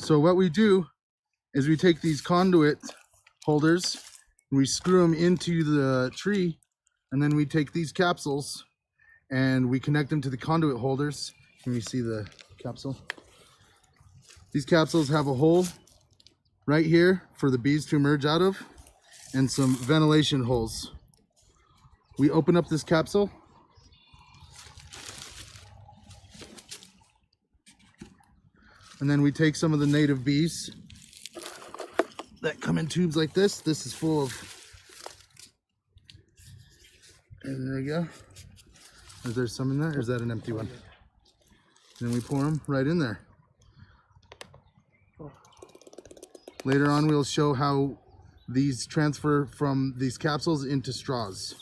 So what we do is we take these conduit holders and we screw them into the tree, and then we take these capsules and we connect them to the conduit holders. Can you see the capsule? These capsules have a hole right here for the bees to emerge out of, and some ventilation holes. We open up this capsule, and then we take some of the native bees that come in tubes like this. This is full of, and there you go. Is there some in there, or is that an empty one? And then we pour them right in there. Later on, we'll show how these transfer from these capsules into straws.